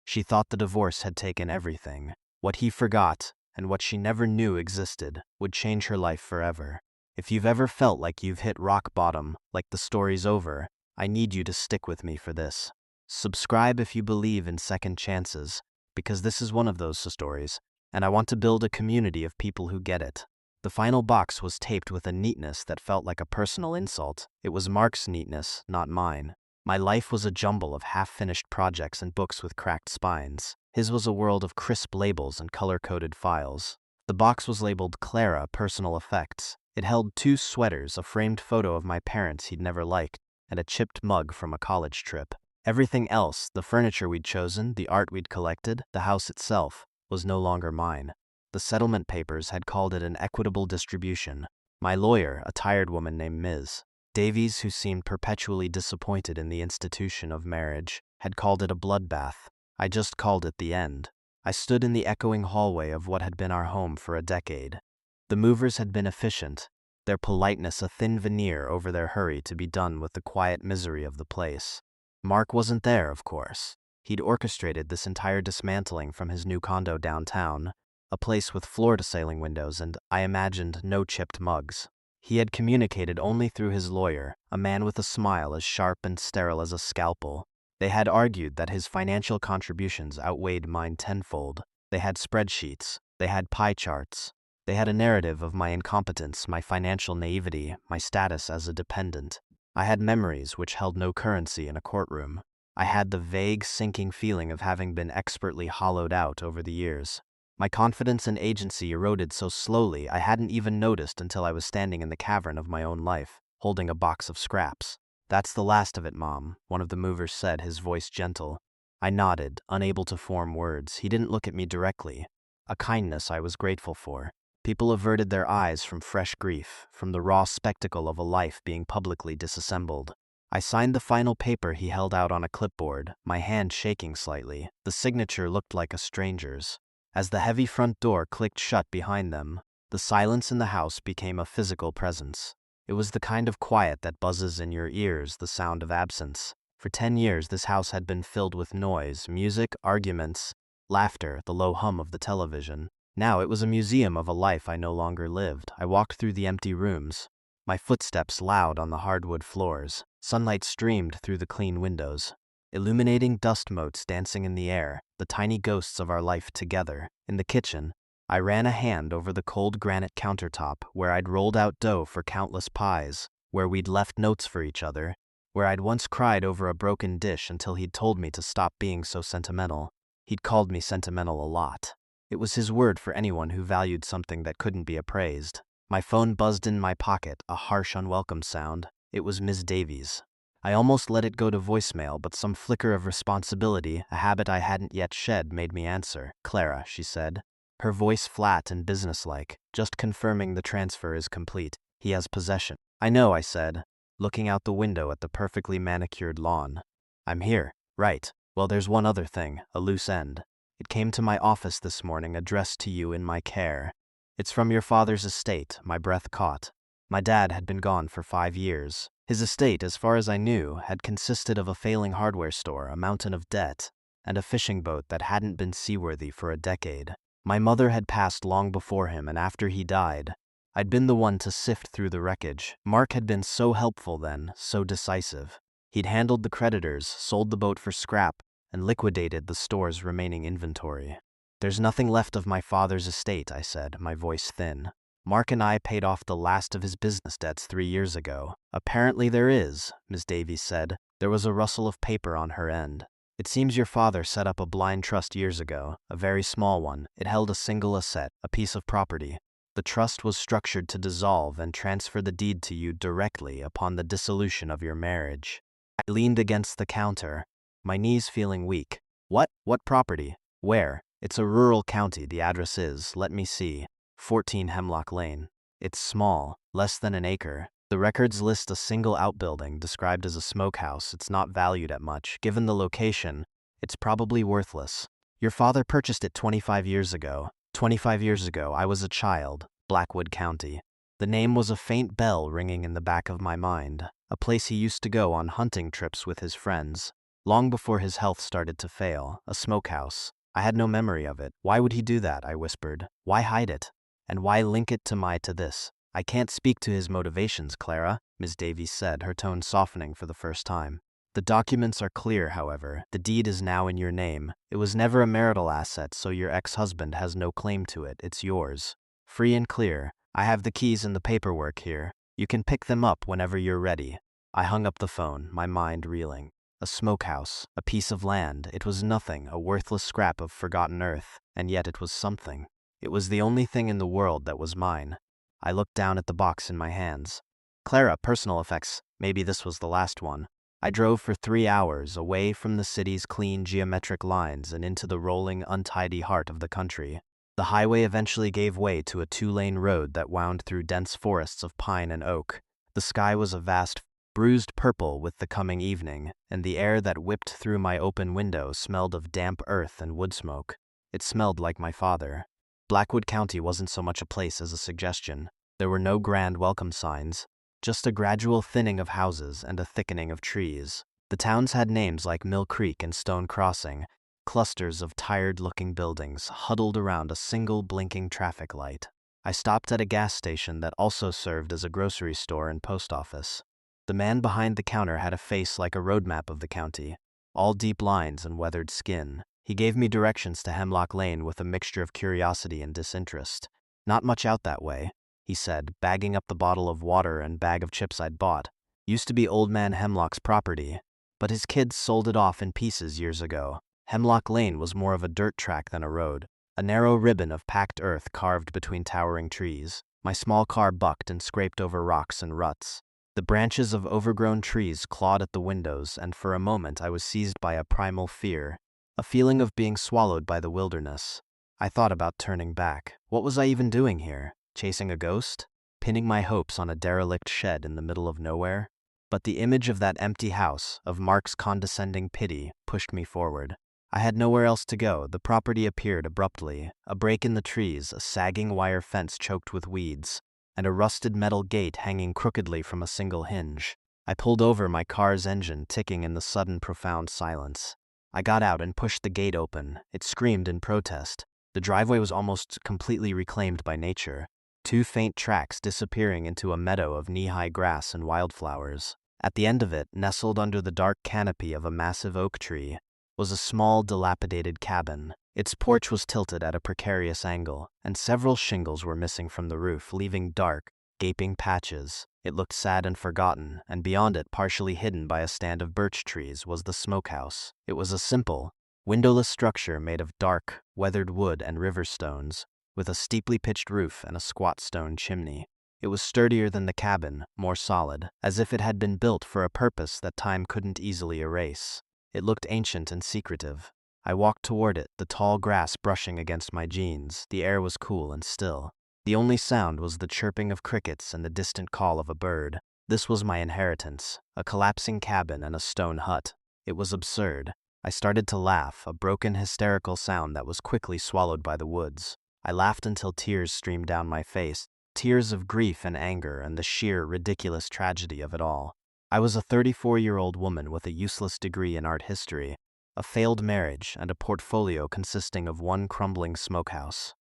She thought the divorce had taken everything. What he forgot, and what she never knew existed, would change her life forever. If you've ever felt like you've hit rock bottom, like the story's over, I need you to stick with me for this. Subscribe if you believe in second chances, because this is one of those stories, and I want to build a community of people who get it. The final box was taped with a neatness that felt like a personal insult. It was Mark's neatness, not mine. My life was a jumble of half-finished projects and books with cracked spines. His was a world of crisp labels and color-coded files. The box was labeled Clara Personal Effects. It held 2 sweaters, a framed photo of my parents he'd never liked, and a chipped mug from a college trip. Everything else, the furniture we'd chosen, the art we'd collected, the house itself, was no longer mine. The settlement papers had called it an equitable distribution. My lawyer, a tired woman named Ms. Davies, who seemed perpetually disappointed in the institution of marriage, had called it a bloodbath. I just called it the end. I stood in the echoing hallway of what had been our home for a decade. The movers had been efficient, their politeness a thin veneer over their hurry to be done with the quiet misery of the place. Mark wasn't there, of course. He'd orchestrated this entire dismantling from his new condo downtown, a place with floor-to-ceiling windows and, I imagined, no chipped mugs. He had communicated only through his lawyer, a man with a smile as sharp and sterile as a scalpel. They had argued that his financial contributions outweighed mine tenfold. They had spreadsheets. They had pie charts. They had a narrative of my incompetence, my financial naivety, my status as a dependent. I had memories which held no currency in a courtroom. I had the vague, sinking feeling of having been expertly hollowed out over the years. My confidence and agency eroded so slowly I hadn't even noticed until I was standing in the cavern of my own life, holding a box of scraps. "That's the last of it, Mom," one of the movers said, his voice gentle. I nodded, unable to form words. He didn't look at me directly, a kindness I was grateful for. People averted their eyes from fresh grief, from the raw spectacle of a life being publicly disassembled. I signed the final paper he held out on a clipboard, my hand shaking slightly. The signature looked like a stranger's. As the heavy front door clicked shut behind them, the silence in the house became a physical presence. It was the kind of quiet that buzzes in your ears, the sound of absence. For 10 years, this house had been filled with noise, music, arguments, laughter, the low hum of the television. Now it was a museum of a life I no longer lived. I walked through the empty rooms, my footsteps loud on the hardwood floors. Sunlight streamed through the clean windows, illuminating dust motes dancing in the air, the tiny ghosts of our life together. In the kitchen, I ran a hand over the cold granite countertop where I'd rolled out dough for countless pies, where we'd left notes for each other, where I'd once cried over a broken dish until he'd told me to stop being so sentimental. He'd called me sentimental a lot. It was his word for anyone who valued something that couldn't be appraised. My phone buzzed in my pocket, a harsh, unwelcome sound. It was Ms. Davies. I almost let it go to voicemail, but some flicker of responsibility, a habit I hadn't yet shed, made me answer. "Clara," she said, her voice flat and businesslike. "Just confirming the transfer is complete. He has possession." "I know," I said, looking out the window at the perfectly manicured lawn. "I'm here." "Right. Well, there's one other thing, a loose end. It came to my office this morning, addressed to you in my care. It's from your father's estate." My breath caught. My dad had been gone for 5 years. His estate, as far as I knew, had consisted of a failing hardware store, a mountain of debt, and a fishing boat that hadn't been seaworthy for a decade. My mother had passed long before him, and after he died, I'd been the one to sift through the wreckage. Mark had been so helpful then, so decisive. He'd handled the creditors, sold the boat for scrap, and liquidated the store's remaining inventory. "There's nothing left of my father's estate," I said, my voice thin. "Mark and I paid off the last of his business debts 3 years ago." "Apparently there is," Ms. Davies said. There was a rustle of paper on her end. "It seems your father set up a blind trust years ago, a very small one. It held a single asset, a piece of property. The trust was structured to dissolve and transfer the deed to you directly upon the dissolution of your marriage." I leaned against the counter, my knees feeling weak. What property? Where?" "It's a rural county. The address is, let me see, 14 Hemlock Lane. It's small, less than an acre. The records list a single outbuilding described as a smokehouse. It's not valued at much. Given the location, it's probably worthless. Your father purchased it 25 years ago. 25 years ago, I was a child. Blackwood County." The name was a faint bell ringing in the back of my mind, a place he used to go on hunting trips with his friends. long before his health started to fail, a smokehouse. I had no memory of it. Why would he do that? I whispered. Why hide it? And why link it to this? I can't speak to his motivations, Clara, Ms. Davies said, her tone softening for the first time. The documents are clear, however. The deed is now in your name. It was never a marital asset, so your ex-husband has no claim to it. It's yours. Free and clear. I have the keys and the paperwork here. You can pick them up whenever you're ready. I hung up the phone, my mind reeling. A smokehouse, a piece of land. It was nothing, a worthless scrap of forgotten earth, and yet it was something. It was the only thing in the world that was mine. I looked down at the box in my hands. Clara, personal effects. Maybe this was the last one. I drove for 3 hours, away from the city's clean geometric lines and into the rolling, untidy heart of the country. The highway eventually gave way to a 2-lane road that wound through dense forests of pine and oak. The sky was a vast, bruised purple with the coming evening, and the air that whipped through my open window smelled of damp earth and wood smoke. It smelled like my father. Blackwood County wasn't so much a place as a suggestion. There were no grand welcome signs, just a gradual thinning of houses and a thickening of trees. The towns had names like Mill Creek and Stone Crossing, clusters of tired-looking buildings huddled around a single blinking traffic light. I stopped at a gas station that also served as a grocery store and post office. The man behind the counter had a face like a roadmap of the county, all deep lines and weathered skin. He gave me directions to Hemlock Lane with a mixture of curiosity and disinterest. Not much out that way, he said, bagging up the bottle of water and bag of chips I'd bought. Used to be Old Man Hemlock's property, but his kids sold it off in pieces years ago. Hemlock Lane was more of a dirt track than a road, a narrow ribbon of packed earth carved between towering trees. My small car bucked and scraped over rocks and ruts. The branches of overgrown trees clawed at the windows, and for a moment I was seized by a primal fear, a feeling of being swallowed by the wilderness. I thought about turning back. What was I even doing here? Chasing a ghost? Pinning my hopes on a derelict shed in the middle of nowhere? But the image of that empty house, of Mark's condescending pity, pushed me forward. I had nowhere else to go. The property appeared abruptly, a break in the trees, a sagging wire fence choked with weeds, and a rusted metal gate hanging crookedly from a single hinge. I pulled over, my car's engine ticking in the sudden profound silence. I got out and pushed the gate open. It screamed in protest. The driveway was almost completely reclaimed by nature, 2 faint tracks disappearing into a meadow of knee-high grass and wildflowers. At the end of it, nestled under the dark canopy of a massive oak tree, was a small, dilapidated cabin. Its porch was tilted at a precarious angle, and several shingles were missing from the roof, leaving dark, gaping patches. It looked sad and forgotten, and beyond it, partially hidden by a stand of birch trees, was the smokehouse. It was a simple, windowless structure made of dark, weathered wood and river stones, with a steeply pitched roof and a squat stone chimney. It was sturdier than the cabin, more solid, as if it had been built for a purpose that time couldn't easily erase. It looked ancient and secretive. I walked toward it, the tall grass brushing against my jeans. The air was cool and still. The only sound was the chirping of crickets and the distant call of a bird. This was my inheritance, a collapsing cabin and a stone hut. It was absurd. I started to laugh, a broken, hysterical sound that was quickly swallowed by the woods. I laughed until tears streamed down my face, tears of grief and anger and the sheer, ridiculous tragedy of it all. I was a 34-year-old woman with a useless degree in art history, a failed marriage, and a portfolio consisting of one crumbling smokehouse.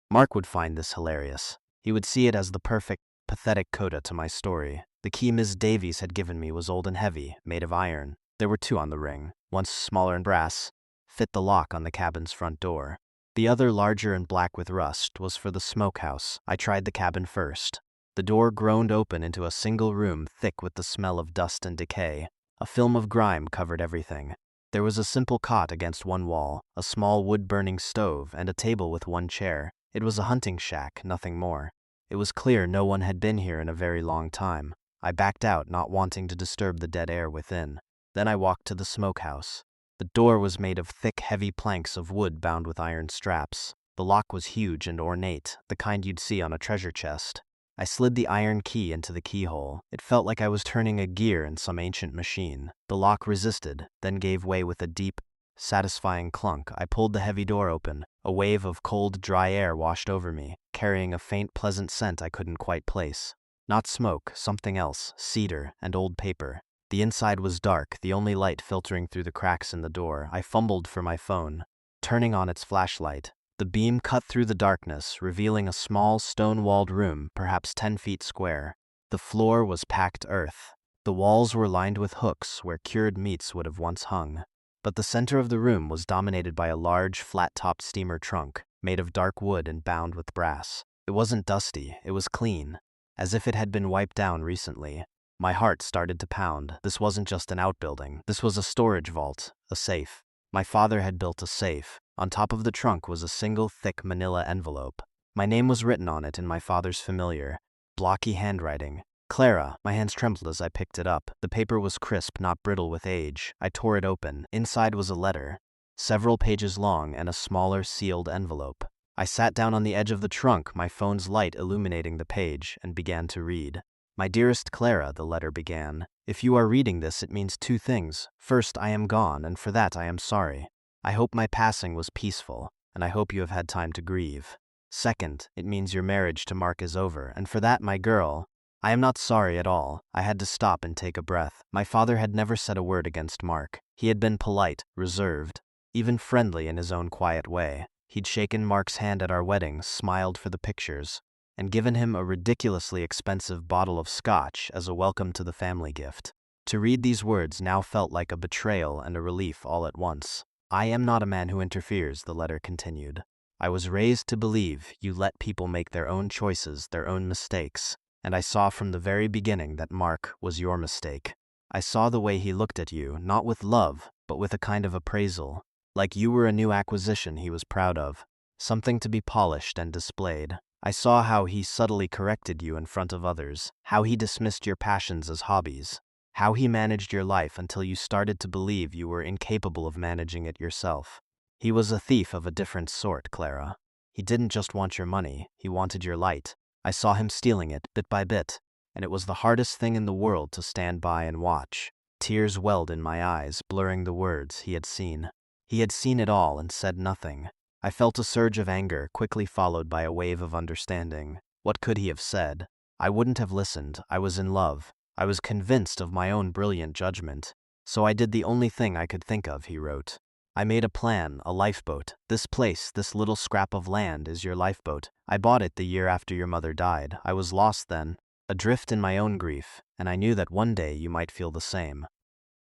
Mark would find this hilarious. He would see it as the perfect, pathetic coda to my story. The key Ms. Davies had given me was old and heavy, made of iron. There were 2 on the ring, one smaller and brass, fit the lock on the cabin's front door. The other, larger and black with rust, was for the smokehouse. I tried the cabin first. The door groaned open into a single room thick with the smell of dust and decay. A film of grime covered everything. There was a simple cot against one wall, a small wood-burning stove, and a table with 1 chair. It was a hunting shack, nothing more. It was clear no one had been here in a very long time. I backed out, not wanting to disturb the dead air within. Then I walked to the smokehouse. The door was made of thick, heavy planks of wood bound with iron straps. The lock was huge and ornate, the kind you'd see on a treasure chest. I slid the iron key into the keyhole. It felt like I was turning a gear in some ancient machine. The lock resisted, then gave way with a deep, satisfying clunk. I pulled the heavy door open. A wave of cold, dry air washed over me, carrying a faint, pleasant scent I couldn't quite place. Not smoke, something else, cedar and old paper. The inside was dark, the only light filtering through the cracks in the door. I fumbled for my phone, turning on its flashlight. The beam cut through the darkness, revealing a small stone-walled room, perhaps 10 feet square. The floor was packed earth. The walls were lined with hooks where cured meats would have once hung. But the center of the room was dominated by a large, flat-topped steamer trunk, made of dark wood and bound with brass. It wasn't dusty, it was clean, as if it had been wiped down recently. My heart started to pound. This wasn't just an outbuilding. This was a storage vault, a safe. My father had built a safe. On top of the trunk was a single thick manila envelope. My name was written on it in my father's familiar, blocky handwriting. Clara. My hands trembled as I picked it up. The paper was crisp, not brittle with age. I tore it open. Inside was a letter, several pages long, and a smaller sealed envelope. I sat down on the edge of the trunk, my phone's light illuminating the page, and began to read. My dearest Clara, the letter began. If you are reading this, it means 2 things. First, I am gone, and for that I am sorry. I hope my passing was peaceful, and I hope you have had time to grieve. Second, it means your marriage to Mark is over, and for that, my girl, I am not sorry at all. I had to stop and take a breath. My father had never said a word against Mark. He had been polite, reserved, even friendly in his own quiet way. He'd shaken Mark's hand at our wedding, smiled for the pictures, and given him a ridiculously expensive bottle of scotch as a welcome to the family gift. To read these words now felt like a betrayal and a relief all at once. I am not a man who interferes, the letter continued. I was raised to believe you let people make their own choices, their own mistakes. And I saw from the very beginning that Mark was your mistake. I saw the way he looked at you, not with love, but with a kind of appraisal, like you were a new acquisition he was proud of, something to be polished and displayed. I saw how he subtly corrected you in front of others, how he dismissed your passions as hobbies, how he managed your life until you started to believe you were incapable of managing it yourself. He was a thief of a different sort, Clara. He didn't just want your money, he wanted your light. I saw him stealing it, bit by bit, and it was the hardest thing in the world to stand by and watch. Tears welled in my eyes, blurring the words he had seen. He had seen it all and said nothing. I felt a surge of anger, quickly followed by a wave of understanding. What could he have said? I wouldn't have listened. I was in love. I was convinced of my own brilliant judgment. So I did the only thing I could think of, he wrote. I made a plan, a lifeboat. This place, this little scrap of land, is your lifeboat. I bought it the year after your mother died. I was lost then, adrift in my own grief, and I knew that one day you might feel the same.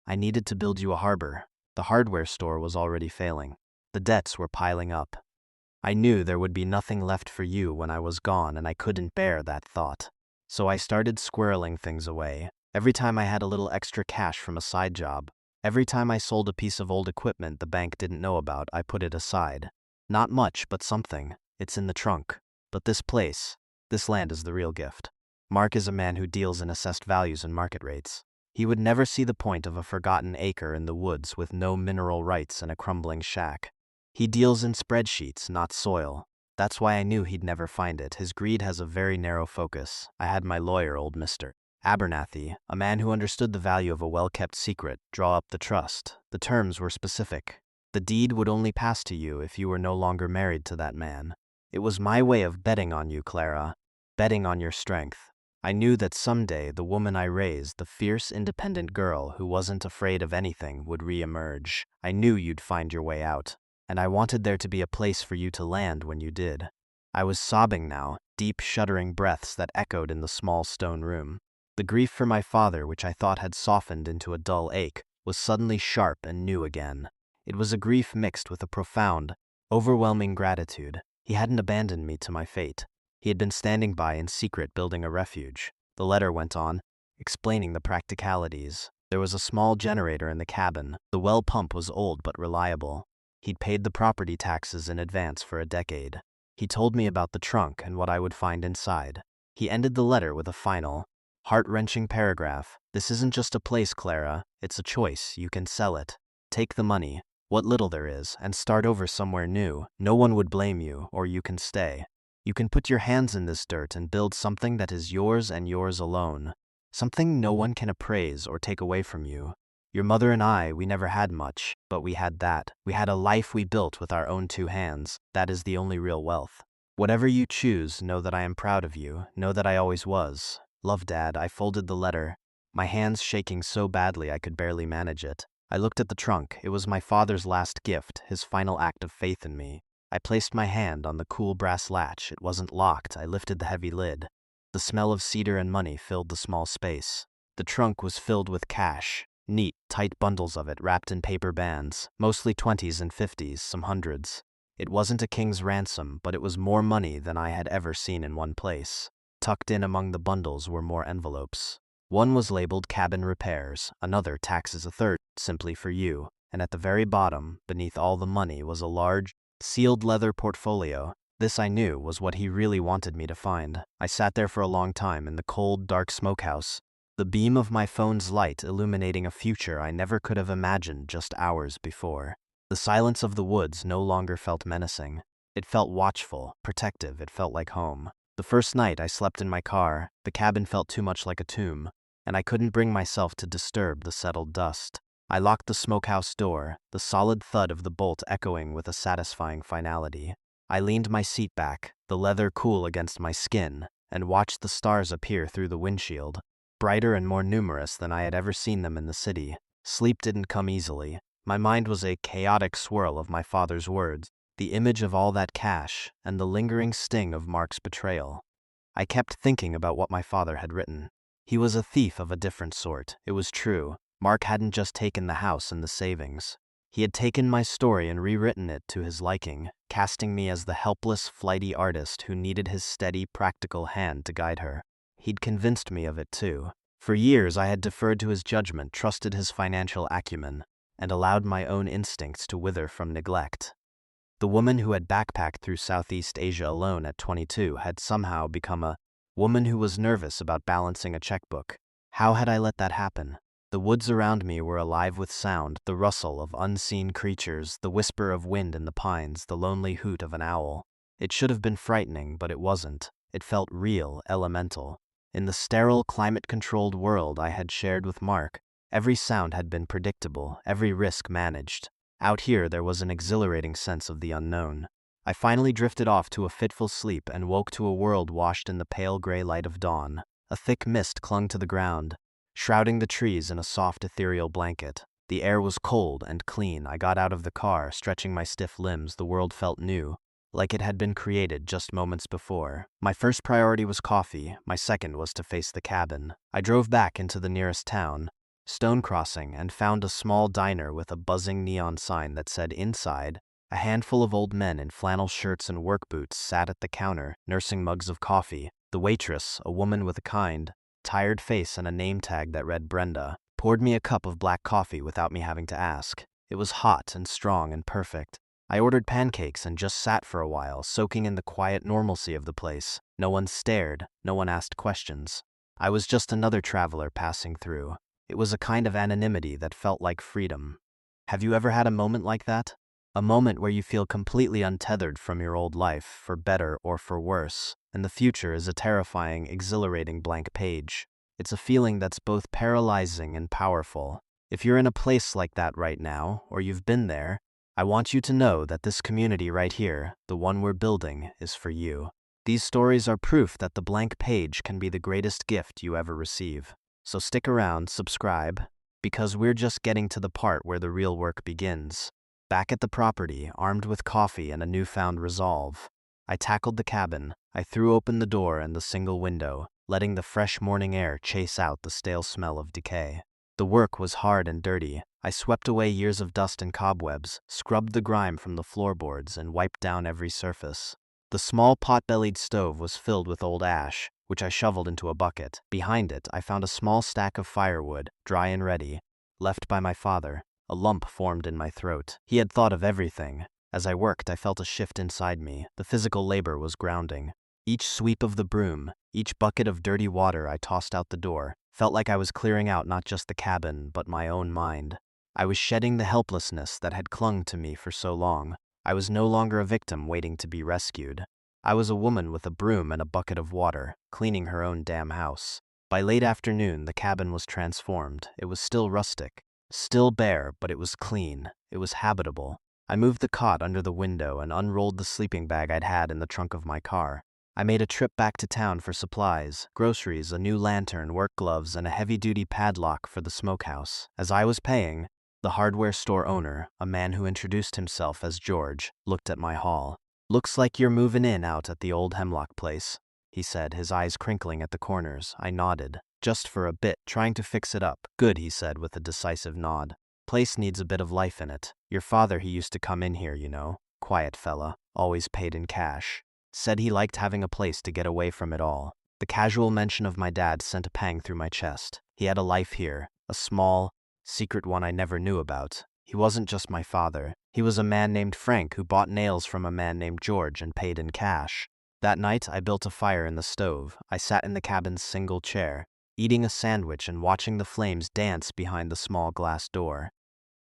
I needed to build you a harbor. The hardware store was already failing. The debts were piling up. I knew there would be nothing left for you when I was gone, and I couldn't bear that thought. So I started squirreling things away. Every time I had a little extra cash from a side job, every time I sold a piece of old equipment the bank didn't know about, I put it aside. Not much, but something. It's in the trunk. But this place, this land is the real gift. Mark is a man who deals in assessed values and market rates. He would never see the point of a forgotten acre in the woods with no mineral rights and a crumbling shack. He deals in spreadsheets, not soil. That's why I knew he'd never find it. His greed has a very narrow focus. I had my lawyer, old Mr. Abernathy, a man who understood the value of a well-kept secret, draw up the trust. The terms were specific. The deed would only pass to you if you were no longer married to that man. It was my way of betting on you, Clara, betting on your strength. I knew that someday the woman I raised, the fierce, independent girl who wasn't afraid of anything, would re-emerge. I knew you'd find your way out, and I wanted there to be a place for you to land when you did. I was sobbing now, deep, shuddering breaths that echoed in the small stone room. The grief for my father, which I thought had softened into a dull ache, was suddenly sharp and new again. It was a grief mixed with a profound, overwhelming gratitude. He hadn't abandoned me to my fate. He had been standing by in secret building a refuge. The letter went on, explaining the practicalities. There was a small generator in the cabin. The well pump was old but reliable. He'd paid the property taxes in advance for a decade. He told me about the trunk and what I would find inside. He ended the letter with a final, heart-wrenching paragraph. This isn't just a place, Clara. It's a choice. You can sell it. Take the money, what little there is, and start over somewhere new. No one would blame you, or you can stay. You can put your hands in this dirt and build something that is yours and yours alone. Something no one can appraise or take away from you. Your mother and I, we never had much, but we had that. We had a life we built with our own 2 hands. That is the only real wealth. Whatever you choose, know that I am proud of you. Know that I always was. Love, Dad. I folded the letter, my hands shaking so badly I could barely manage it. I looked at the trunk. It was my father's last gift, his final act of faith in me. I placed my hand on the cool brass latch. It wasn't locked. I lifted the heavy lid. The smell of cedar and money filled the small space. The trunk was filled with cash, neat, tight bundles of it wrapped in paper bands, mostly 20s and 50s, some hundreds. It wasn't a king's ransom, but it was more money than I had ever seen in one place. Tucked in among the bundles were more envelopes. One was labeled cabin repairs, another taxes, a third simply for you, and at the very bottom, beneath all the money, was a large, sealed leather portfolio. This, I knew, was what he really wanted me to find. I sat there for a long time in the cold, dark smokehouse, the beam of my phone's light illuminating a future I never could have imagined just hours before. The silence of the woods no longer felt menacing. It felt watchful, protective. It felt like home. The first night I slept in my car, the cabin felt too much like a tomb, and I couldn't bring myself to disturb the settled dust. I locked the smokehouse door, the solid thud of the bolt echoing with a satisfying finality. I leaned my seat back, the leather cool against my skin, and watched the stars appear through the windshield, brighter and more numerous than I had ever seen them in the city. Sleep didn't come easily. My mind was a chaotic swirl of my father's words, the image of all that cash, and the lingering sting of Mark's betrayal. I kept thinking about what my father had written. He was a thief of a different sort. It was true. Mark hadn't just taken the house and the savings. He had taken my story and rewritten it to his liking, casting me as the helpless, flighty artist who needed his steady, practical hand to guide her. He'd convinced me of it too. For years I had deferred to his judgment, trusted his financial acumen, and allowed my own instincts to wither from neglect. The woman who had backpacked through Southeast Asia alone at 22 had somehow become a woman who was nervous about balancing a checkbook. How had I let that happen? The woods around me were alive with sound, the rustle of unseen creatures, the whisper of wind in the pines, the lonely hoot of an owl. It should have been frightening, but it wasn't. It felt real, elemental. In the sterile, climate-controlled world I had shared with Mark, every sound had been predictable, every risk managed. Out here there was an exhilarating sense of the unknown. I finally drifted off to a fitful sleep and woke to a world washed in the pale gray light of dawn. A thick mist clung to the ground, shrouding the trees in a soft ethereal blanket. The air was cold and clean. I got out of the car, stretching my stiff limbs. The world felt new, like it had been created just moments before. My first priority was coffee. My second was to face the cabin. I drove back into the nearest town, Stone Crossing, and found a small diner with a buzzing neon sign that said inside. A handful of old men in flannel shirts and work boots sat at the counter, nursing mugs of coffee. The waitress, a woman with a kind, tired face and a name tag that read Brenda, poured me a cup of black coffee without me having to ask. It was hot and strong and perfect. I ordered pancakes and just sat for a while, soaking in the quiet normalcy of the place. No one stared, no one asked questions. I was just another traveler passing through. It was a kind of anonymity that felt like freedom. Have you ever had a moment like that? A moment where you feel completely untethered from your old life, for better or for worse, and the future is a terrifying, exhilarating blank page. It's a feeling that's both paralyzing and powerful. If you're in a place like that right now, or you've been there, I want you to know that this community right here, the one we're building, is for you. These stories are proof that the blank page can be the greatest gift you ever receive. So stick around, subscribe, because we're just getting to the part where the real work begins. Back at the property, armed with coffee and a newfound resolve, I tackled the cabin. I threw open the door and the single window, letting the fresh morning air chase out the stale smell of decay. The work was hard and dirty. I swept away years of dust and cobwebs, scrubbed the grime from the floorboards, and wiped down every surface. The small pot-bellied stove was filled with old ash, which I shoveled into a bucket. Behind it, I found a small stack of firewood, dry and ready, left by my father. A lump formed in my throat. He had thought of everything. As I worked, I felt a shift inside me. The physical labor was grounding. Each sweep of the broom, each bucket of dirty water I tossed out the door, felt like I was clearing out not just the cabin, but my own mind. I was shedding the helplessness that had clung to me for so long. I was no longer a victim waiting to be rescued. I was a woman with a broom and a bucket of water, cleaning her own damn house. By late afternoon, the cabin was transformed. It was still rustic, still bare, but it was clean. It was habitable. I moved the cot under the window and unrolled the sleeping bag I'd had in the trunk of my car. I made a trip back to town for supplies, groceries, a new lantern, work gloves, and a heavy-duty padlock for the smokehouse. As I was paying, the hardware store owner, a man who introduced himself as George, looked at my haul. "Looks like you're moving in out at the old Hemlock place," he said, his eyes crinkling at the corners. I nodded. "Just for a bit, trying to fix it up." "Good," he said with a decisive nod. "Place needs a bit of life in it. Your father, he used to come in here, you know. Quiet fella, always paid in cash. Said he liked having a place to get away from it all." The casual mention of my dad sent a pang through my chest. He had a life here, a small, secret one I never knew about. He wasn't just my father. He was a man named Frank who bought nails from a man named George and paid in cash. That night, I built a fire in the stove. I sat in the cabin's single chair, eating a sandwich and watching the flames dance behind the small glass door.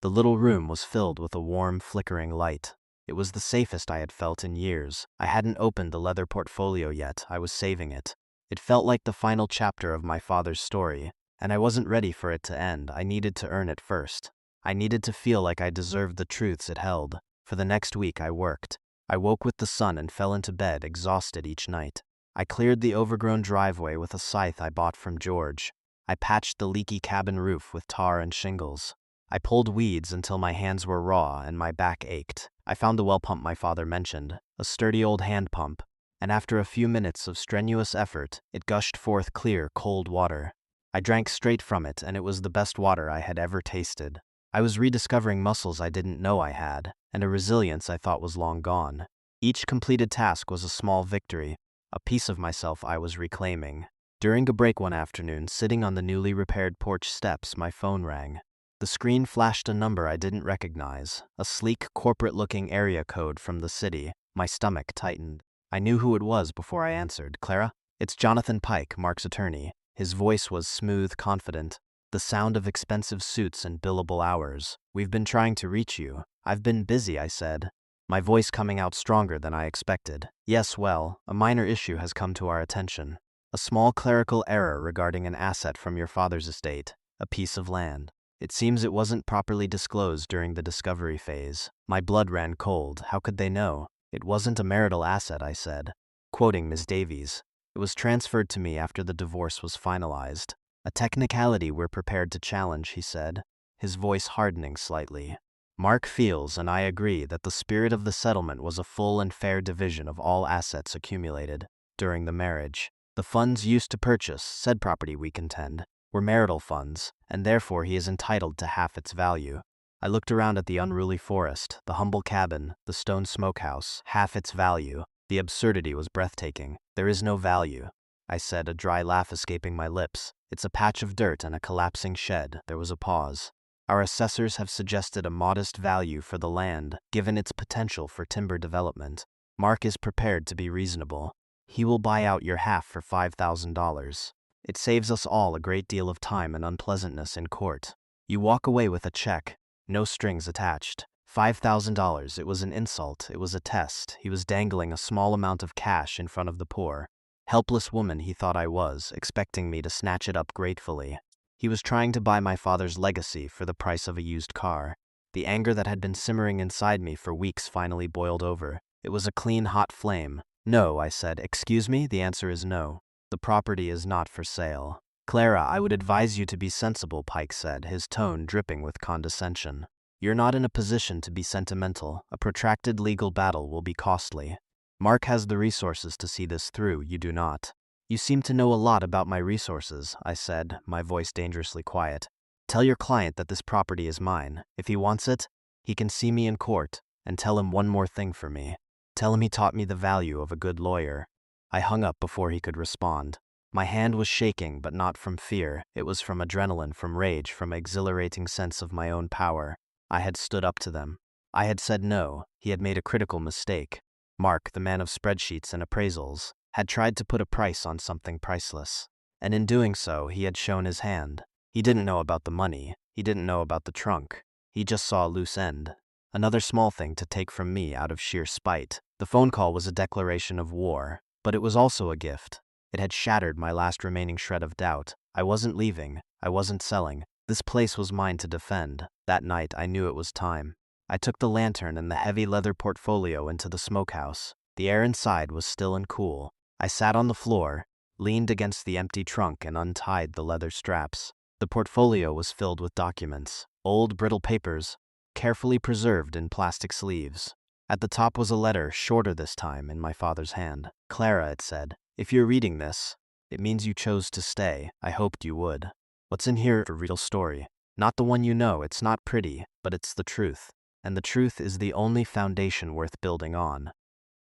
The little room was filled with a warm, flickering light. It was the safest I had felt in years. I hadn't opened the leather portfolio yet. I was saving it. It felt like the final chapter of my father's story, and I wasn't ready for it to end. I needed to earn it first. I needed to feel like I deserved the truths it held. For the next week, I worked. I woke with the sun and fell into bed, exhausted each night. I cleared the overgrown driveway with a scythe I bought from George. I patched the leaky cabin roof with tar and shingles. I pulled weeds until my hands were raw and my back ached. I found the well pump my father mentioned, a sturdy old hand pump, and after a few minutes of strenuous effort, it gushed forth clear, cold water. I drank straight from it, and it was the best water I had ever tasted. I was rediscovering muscles I didn't know I had, and a resilience I thought was long gone. Each completed task was a small victory, a piece of myself I was reclaiming. During a break one afternoon, sitting on the newly repaired porch steps, my phone rang. The screen flashed a number I didn't recognize, a sleek, corporate-looking area code from the city. My stomach tightened. I knew who it was before I answered. "Clara? It's Jonathan Pike, Mark's attorney." His voice was smooth, confident, the sound of expensive suits and billable hours. "We've been trying to reach you." "I've been busy," I said, my voice coming out stronger than I expected. "Yes, well, a minor issue has come to our attention. A small clerical error regarding an asset from your father's estate, a piece of land. It seems it wasn't properly disclosed during the discovery phase." My blood ran cold. How could they know? "It wasn't a marital asset," I said, quoting Ms. Davies. "It was transferred to me after the divorce was finalized." "A technicality we're prepared to challenge," he said, his voice hardening slightly. "Mark feels, and I agree, that the spirit of the settlement was a full and fair division of all assets accumulated during the marriage. The funds used to purchase said property, we contend, were marital funds, and therefore he is entitled to half its value." I looked around at the unruly forest, the humble cabin, the stone smokehouse. Half its value. The absurdity was breathtaking. "There is no value," I said, a dry laugh escaping my lips. "It's a patch of dirt and a collapsing shed." There was a pause. "Our assessors have suggested a modest value for the land, given its potential for timber development. Mark is prepared to be reasonable. He will buy out your half for $5,000. It saves us all a great deal of time and unpleasantness in court. You walk away with a check, no strings attached. $5,000. It was an insult. It was a test. He was dangling a small amount of cash in front of the poor, helpless woman he thought I was, expecting me to snatch it up gratefully. He was trying to buy my father's legacy for the price of a used car. The anger that had been simmering inside me for weeks finally boiled over. It was a clean, hot flame. "No," I said. "Excuse me? The answer is no. The property is not for sale." "Clara, I would advise you to be sensible," Pike said, his tone dripping with condescension. "You're not in a position to be sentimental. A protracted legal battle will be costly. Mark has the resources to see this through. You do not." "You seem to know a lot about my resources," I said, my voice dangerously quiet. "Tell your client that this property is mine. If he wants it, he can see me in court, and tell him one more thing for me. Tell him he taught me the value of a good lawyer." I hung up before he could respond. My hand was shaking, but not from fear. It was from adrenaline, from rage, from an exhilarating sense of my own power. I had stood up to them. I had said no. He had made a critical mistake. Mark, the man of spreadsheets and appraisals, had tried to put a price on something priceless. And in doing so, he had shown his hand. He didn't know about the money. He didn't know about the trunk. He just saw a loose end. Another small thing to take from me out of sheer spite. The phone call was a declaration of war, but it was also a gift. It had shattered my last remaining shred of doubt. I wasn't leaving. I wasn't selling. This place was mine to defend. That night, I knew it was time. I took the lantern and the heavy leather portfolio into the smokehouse. The air inside was still and cool. I sat on the floor, leaned against the empty trunk, and untied the leather straps. The portfolio was filled with documents, old brittle papers, carefully preserved in plastic sleeves. At the top was a letter, shorter this time, in my father's hand. "Clara," it said, "if you're reading this, it means you chose to stay. I hoped you would. What's in here is a real story. Not the one you know. It's not pretty, but it's the truth. And the truth is the only foundation worth building on."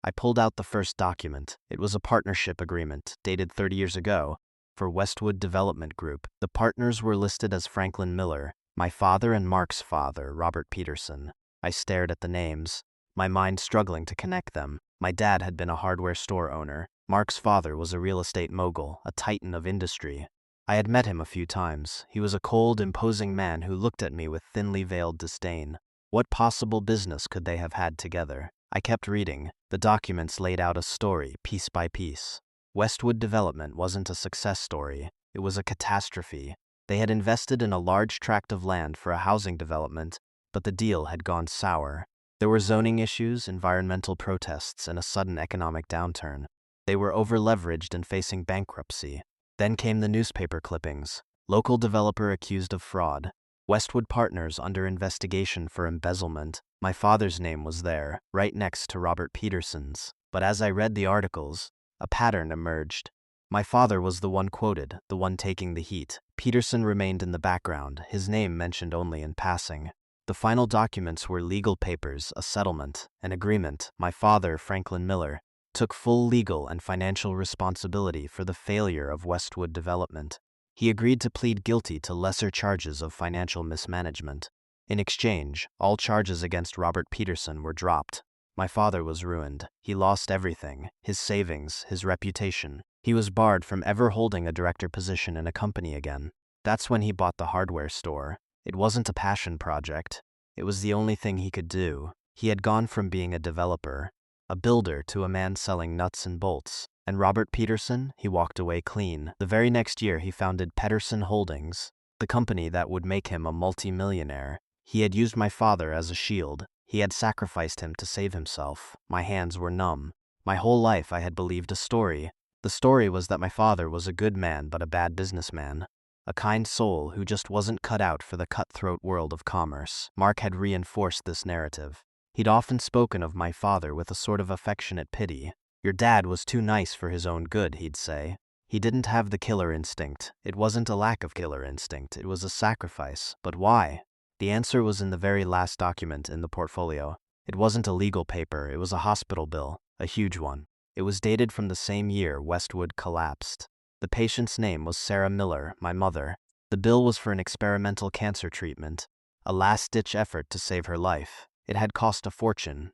I pulled out the first document. It was a partnership agreement, dated 30 years ago, for Westwood Development Group. The partners were listed as Franklin Miller, my father, and Mark's father, Robert Peterson. I stared at the names, my mind struggling to connect them. My dad had been a hardware store owner. Mark's father was a real estate mogul, a titan of industry. I had met him a few times. He was a cold, imposing man who looked at me with thinly veiled disdain. What possible business could they have had together? I kept reading. The documents laid out a story, piece by piece. Westwood Development wasn't a success story. It was a catastrophe. They had invested in a large tract of land for a housing development, but the deal had gone sour. There were zoning issues, environmental protests, and a sudden economic downturn. They were over-leveraged and facing bankruptcy. Then came the newspaper clippings. Local developer accused of fraud. Westwood Partners under investigation for embezzlement. My father's name was there, right next to Robert Peterson's. But as I read the articles, a pattern emerged. My father was the one quoted, the one taking the heat. Peterson remained in the background, his name mentioned only in passing. The final documents were legal papers, a settlement, an agreement. My father, Franklin Miller, took full legal and financial responsibility for the failure of Westwood Development. He agreed to plead guilty to lesser charges of financial mismanagement. In exchange, all charges against Robert Peterson were dropped. My father was ruined. He lost everything, his savings, his reputation. He was barred from ever holding a director position in a company again. That's when he bought the hardware store. It wasn't a passion project. It was the only thing he could do. He had gone from being a developer, a builder, to a man selling nuts and bolts. And Robert Peterson, he walked away clean. The very next year he founded Pedersen Holdings, the company that would make him a multi-millionaire. He had used my father as a shield. He had sacrificed him to save himself. My hands were numb. My whole life I had believed a story. The story was that my father was a good man but a bad businessman. A kind soul who just wasn't cut out for the cutthroat world of commerce. Mark had reinforced this narrative. He'd often spoken of my father with a sort of affectionate pity. "Your dad was too nice for his own good," he'd say. "He didn't have the killer instinct. It wasn't a lack of killer instinct, it was a sacrifice. But why?" The answer was in the very last document in the portfolio. It wasn't a legal paper, it was a hospital bill, a huge one. It was dated from the same year Westwood collapsed. The patient's name was Sarah Miller, my mother. The bill was for an experimental cancer treatment, a last-ditch effort to save her life. It had cost a fortune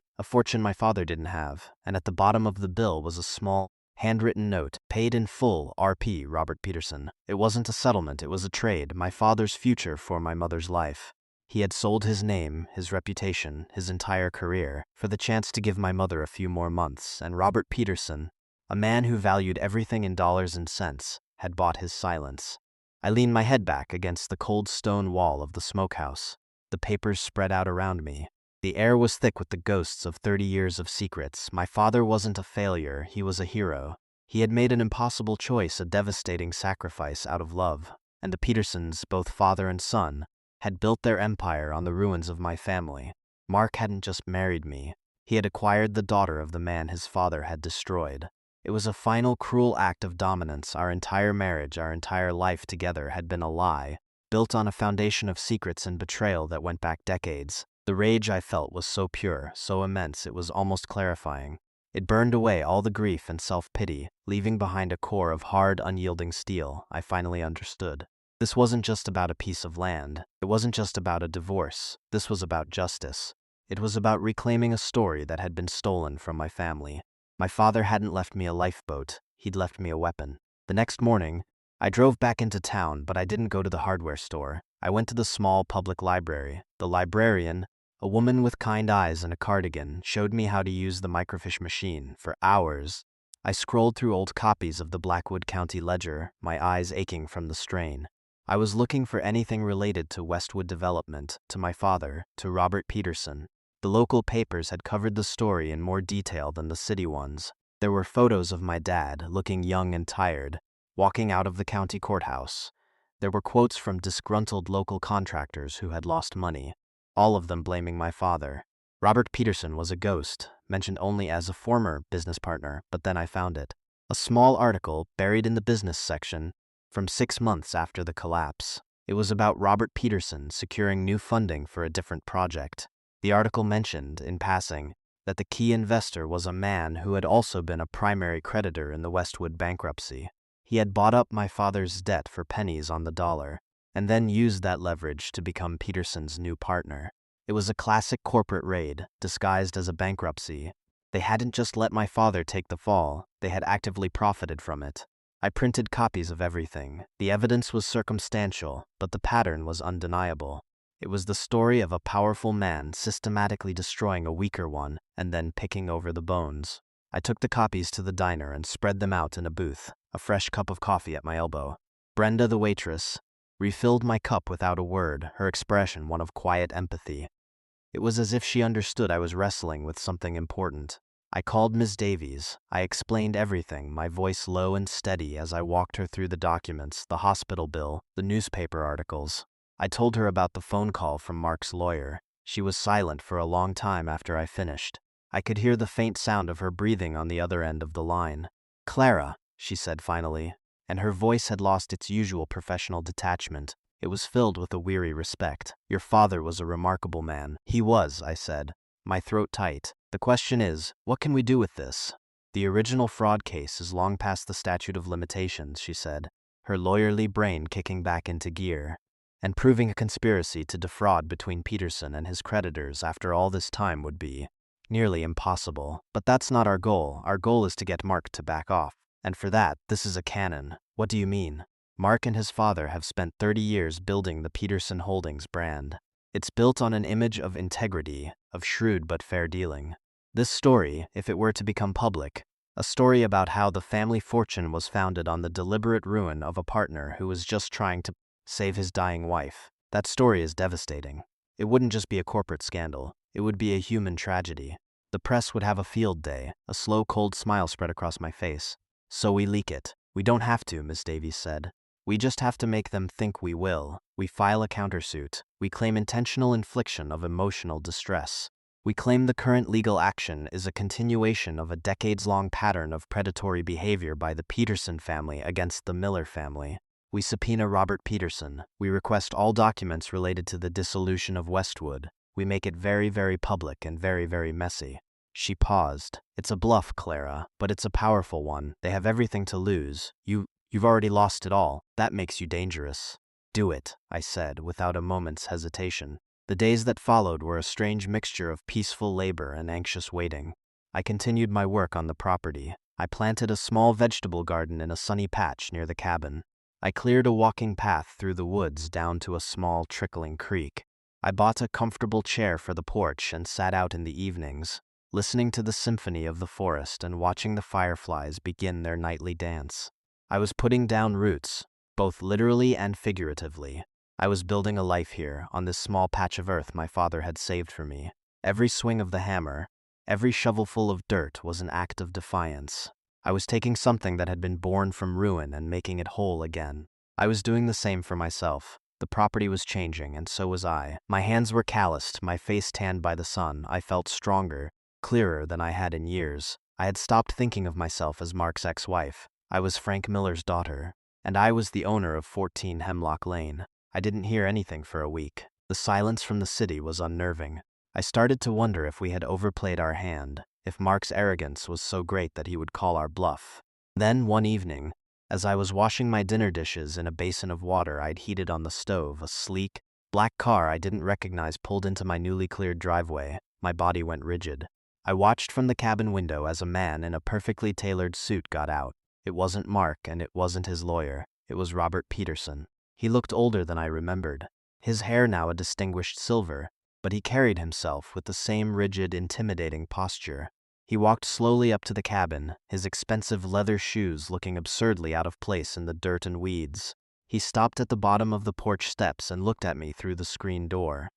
my father didn't have, and at the bottom of the bill was a small, handwritten note, "Paid in full, R.P. Robert Peterson." It wasn't a settlement, it was a trade, my father's future for my mother's life. He had sold his name, his reputation, his entire career, for the chance to give my mother a few more months, and Robert Peterson, a man who valued everything in dollars and cents, had bought his silence. I leaned my head back against the cold stone wall of the smokehouse. The papers spread out around me. The air was thick with the ghosts of 30 years of secrets. My father wasn't a failure, he was a hero. He had made an impossible choice, a devastating sacrifice out of love. And the Petersons, both father and son, had built their empire on the ruins of my family. Mark hadn't just married me. He had acquired the daughter of the man his father had destroyed. It was a final cruel act of dominance. Our entire marriage, our entire life together had been a lie, built on a foundation of secrets and betrayal that went back decades. The rage I felt was so pure, so immense, it was almost clarifying. It burned away all the grief and self-pity, leaving behind a core of hard, unyielding steel. I finally understood. This wasn't just about a piece of land. It wasn't just about a divorce. This was about justice. It was about reclaiming a story that had been stolen from my family. My father hadn't left me a lifeboat. He'd left me a weapon. The next morning, I drove back into town, but I didn't go to the hardware store. I went to the small public library. The librarian, a woman with kind eyes and a cardigan, showed me how to use the microfiche machine. For hours, I scrolled through old copies of the Blackwood County Ledger, my eyes aching from the strain. I was looking for anything related to Westwood Development, to my father, to Robert Peterson. The local papers had covered the story in more detail than the city ones. There were photos of my dad, looking young and tired, walking out of the county courthouse. There were quotes from disgruntled local contractors who had lost money, all of them blaming my father. Robert Peterson was a ghost, mentioned only as a former business partner, but then I found it. A small article buried in the business section from 6 months after the collapse. It was about Robert Peterson securing new funding for a different project. The article mentioned, in passing, that the key investor was a man who had also been a primary creditor in the Westwood bankruptcy. He had bought up my father's debt for pennies on the dollar, and then used that leverage to become Peterson's new partner. It was a classic corporate raid, disguised as a bankruptcy. They hadn't just let my father take the fall, they had actively profited from it. I printed copies of everything. The evidence was circumstantial, but the pattern was undeniable. It was the story of a powerful man systematically destroying a weaker one and then picking over the bones. I took the copies to the diner and spread them out in a booth, a fresh cup of coffee at my elbow. Brenda, the waitress, refilled my cup without a word, her expression one of quiet empathy. It was as if she understood I was wrestling with something important. I called Ms. Davies. I explained everything, my voice low and steady as I walked her through the documents, the hospital bill, the newspaper articles. I told her about the phone call from Mark's lawyer. She was silent for a long time after I finished. I could hear the faint sound of her breathing on the other end of the line. "Clara," she said finally, and her voice had lost its usual professional detachment. It was filled with a weary respect. "Your father was a remarkable man." "He was," I said, my throat tight. "The question is, what can we do with this?" "The original fraud case is long past the statute of limitations," she said, her lawyerly brain kicking back into gear. "And proving a conspiracy to defraud between Peterson and his creditors after all this time would be nearly impossible. But that's not our goal. Our goal is to get Mark to back off. And for that, this is a cannon." "What do you mean?" "Mark and his father have spent 30 years building the Peterson Holdings brand. It's built on an image of integrity, of shrewd but fair dealing. This story, if it were to become public, a story about how the family fortune was founded on the deliberate ruin of a partner who was just trying to save his dying wife. That story is devastating. It wouldn't just be a corporate scandal. It would be a human tragedy. The press would have a field day." A slow, cold smile spread across my face. "So we leak it." "We don't have to," Miss Davies said. "We just have to make them think we will. We file a countersuit. We claim intentional infliction of emotional distress. We claim the current legal action is a continuation of a decades-long pattern of predatory behavior by the Peterson family against the Miller family. We subpoena Robert Peterson. We request all documents related to the dissolution of Westwood. We make it very, very public and very, very messy." She paused. "It's a bluff, Clara, but it's a powerful one. They have everything to lose. You've already lost it all. That makes you dangerous." "Do it," I said, without a moment's hesitation. The days that followed were a strange mixture of peaceful labor and anxious waiting. I continued my work on the property. I planted a small vegetable garden in a sunny patch near the cabin. I cleared a walking path through the woods down to a small, trickling creek. I bought a comfortable chair for the porch and sat out in the evenings, listening to the symphony of the forest and watching the fireflies begin their nightly dance. I was putting down roots, both literally and figuratively. I was building a life here, on this small patch of earth my father had saved for me. Every swing of the hammer, every shovelful of dirt was an act of defiance. I was taking something that had been born from ruin and making it whole again. I was doing the same for myself. The property was changing, and so was I. My hands were calloused, my face tanned by the sun. I felt stronger, clearer than I had in years. I had stopped thinking of myself as Mark's ex-wife. I was Frank Miller's daughter, and I was the owner of 14 Hemlock Lane. I didn't hear anything for a week. The silence from the city was unnerving. I started to wonder if we had overplayed our hand, if Mark's arrogance was so great that he would call our bluff. Then, one evening, as I was washing my dinner dishes in a basin of water I'd heated on the stove, a sleek, black car I didn't recognize pulled into my newly cleared driveway. My body went rigid. I watched from the cabin window as a man in a perfectly tailored suit got out. It wasn't Mark, and it wasn't his lawyer. It was Robert Peterson. He looked older than I remembered, his hair now a distinguished silver, but he carried himself with the same rigid, intimidating posture. He walked slowly up to the cabin, his expensive leather shoes looking absurdly out of place in the dirt and weeds. He stopped at the bottom of the porch steps and looked at me through the screen door.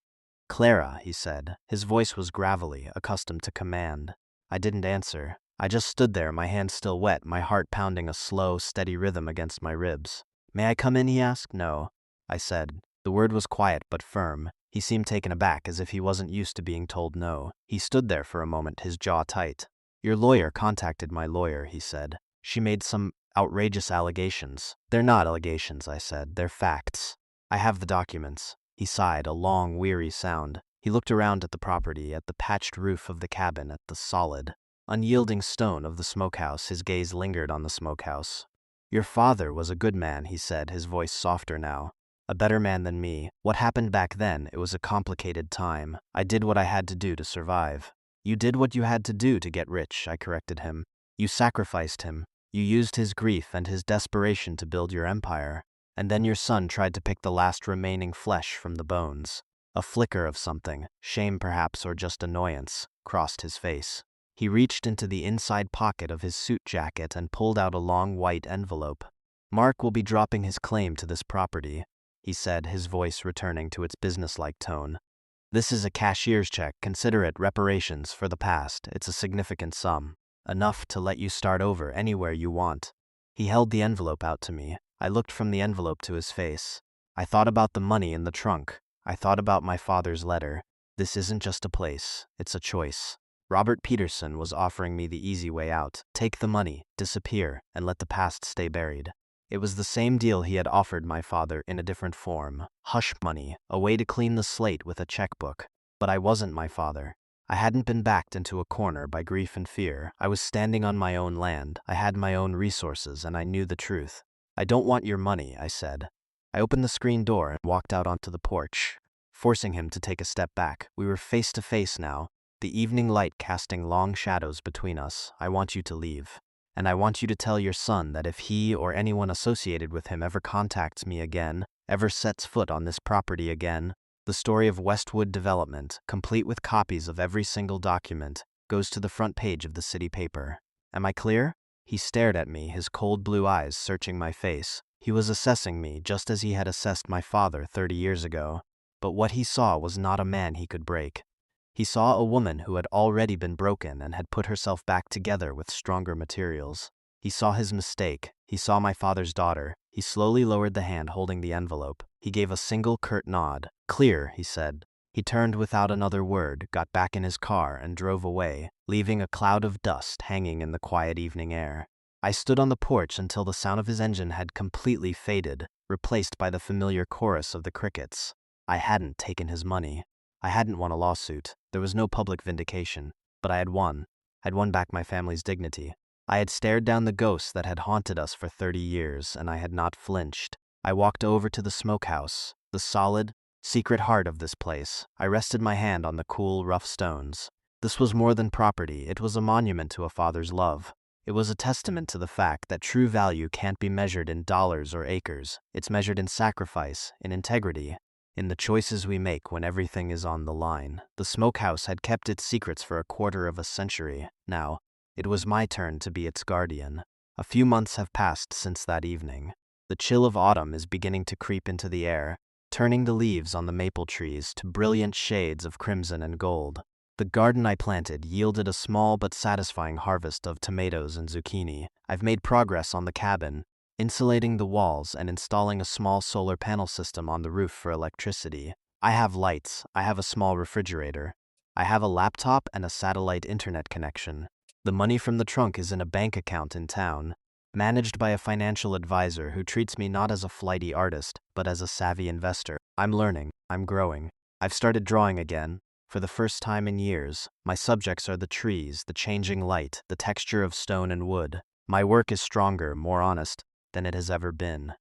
"Clara," he said. His voice was gravelly, accustomed to command. I didn't answer. I just stood there, my hands still wet, my heart pounding a slow, steady rhythm against my ribs. "May I come in?" he asked. "No," I said. The word was quiet but firm. He seemed taken aback, as if he wasn't used to being told no. He stood there for a moment, his jaw tight. "Your lawyer contacted my lawyer," he said. "She made some outrageous allegations." "They're not allegations," I said. "They're facts. I have the documents." He sighed, a long, weary sound. He looked around at the property, at the patched roof of the cabin, at the solid, unyielding stone of the smokehouse. His gaze lingered on the smokehouse. "Your father was a good man," he said, his voice softer now. "A better man than me. What happened back then, it was a complicated time. I did what I had to do to survive." "You did what you had to do to get rich," I corrected him. "You sacrificed him. You used his grief and his desperation to build your empire. And then your son tried to pick the last remaining flesh from the bones." A flicker of something, shame perhaps or just annoyance, crossed his face. He reached into the inside pocket of his suit jacket and pulled out a long white envelope. "Mark will be dropping his claim to this property," he said, his voice returning to its businesslike tone. "This is a cashier's check. Consider it reparations for the past. It's a significant sum. Enough to let you start over anywhere you want." He held the envelope out to me. I looked from the envelope to his face. I thought about the money in the trunk. I thought about my father's letter. This isn't just a place, it's a choice. Robert Peterson was offering me the easy way out. Take the money, disappear, and let the past stay buried. It was the same deal he had offered my father in a different form. Hush money, a way to clean the slate with a checkbook. But I wasn't my father. I hadn't been backed into a corner by grief and fear. I was standing on my own land. I had my own resources, and I knew the truth. "I don't want your money," I said. I opened the screen door and walked out onto the porch, forcing him to take a step back. We were face to face now, the evening light casting long shadows between us. "I want you to leave. And I want you to tell your son that if he or anyone associated with him ever contacts me again, ever sets foot on this property again, the story of Westwood Development, complete with copies of every single document, goes to the front page of the city paper. Am I clear?" He stared at me, his cold blue eyes searching my face. He was assessing me just as he had assessed my father 30 years ago. But what he saw was not a man he could break. He saw a woman who had already been broken and had put herself back together with stronger materials. He saw his mistake. He saw my father's daughter. He slowly lowered the hand holding the envelope. He gave a single curt nod. "Clear," he said. He turned without another word, got back in his car, and drove away, leaving a cloud of dust hanging in the quiet evening air. I stood on the porch until the sound of his engine had completely faded, replaced by the familiar chorus of the crickets. I hadn't taken his money. I hadn't won a lawsuit. There was no public vindication. But I had won. I'd won back my family's dignity. I had stared down the ghosts that had haunted us for 30 years, and I had not flinched. I walked over to the smokehouse, the solid, secret heart of this place. I rested my hand on the cool, rough stones. This was more than property. It was a monument to a father's love. It was a testament to the fact that true value can't be measured in dollars or acres. It's measured in sacrifice, in integrity, in the choices we make when everything is on the line. The smokehouse had kept its secrets for a quarter of a century. Now, it was my turn to be its guardian. A few months have passed since that evening. The chill of autumn is beginning to creep into the air, turning the leaves on the maple trees to brilliant shades of crimson and gold. The garden I planted yielded a small but satisfying harvest of tomatoes and zucchini. I've made progress on the cabin, insulating the walls and installing a small solar panel system on the roof for electricity. I have lights. I have a small refrigerator. I have a laptop and a satellite internet connection. The money from the trunk is in a bank account in town, managed by a financial advisor who treats me not as a flighty artist, but as a savvy investor. I'm learning. I'm growing. I've started drawing again. For the first time in years, my subjects are the trees, the changing light, the texture of stone and wood. My work is stronger, more honest, than it has ever been.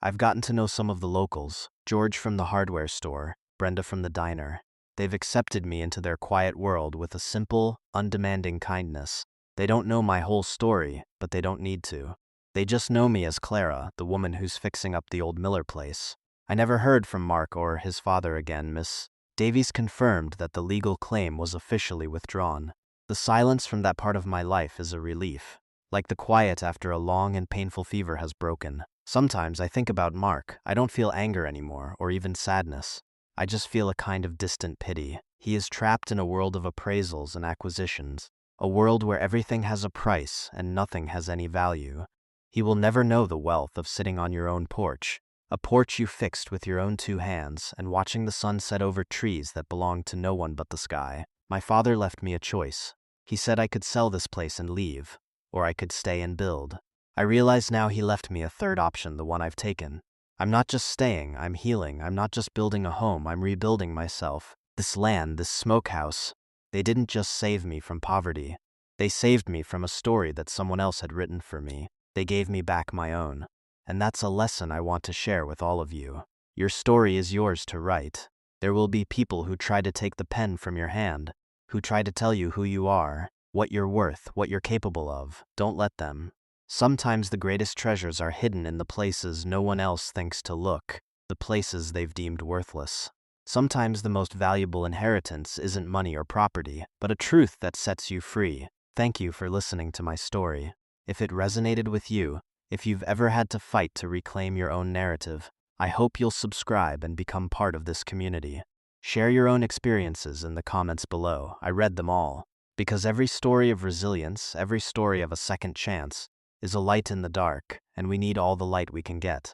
I've gotten to know some of the locals, George from the hardware store, Brenda from the diner. They've accepted me into their quiet world with a simple, undemanding kindness. They don't know my whole story, but they don't need to. They just know me as Clara, the woman who's fixing up the old Miller place. I never heard from Mark or his father again. Miss Davies confirmed that the legal claim was officially withdrawn. The silence from that part of my life is a relief, like the quiet after a long and painful fever has broken. Sometimes I think about Mark. I don't feel anger anymore, or even sadness. I just feel a kind of distant pity. He is trapped in a world of appraisals and acquisitions. A world where everything has a price and nothing has any value. He will never know the wealth of sitting on your own porch, a porch you fixed with your own 2 hands, and watching the sun set over trees that belonged to no one but the sky. My father left me a choice. He said I could sell this place and leave, or I could stay and build. I realize now he left me a third option, the one I've taken. I'm not just staying, I'm healing. I'm not just building a home, I'm rebuilding myself. This land, this smokehouse, they didn't just save me from poverty. They saved me from a story that someone else had written for me. They gave me back my own. And that's a lesson I want to share with all of you. Your story is yours to write. There will be people who try to take the pen from your hand, who try to tell you who you are, what you're worth, what you're capable of. Don't let them. Sometimes the greatest treasures are hidden in the places no one else thinks to look, the places they've deemed worthless. Sometimes the most valuable inheritance isn't money or property, but a truth that sets you free. Thank you for listening to my story. If it resonated with you, if you've ever had to fight to reclaim your own narrative, I hope you'll subscribe and become part of this community. Share your own experiences in the comments below. I read them all. Because every story of resilience, every story of a second chance, is a light in the dark, and we need all the light we can get.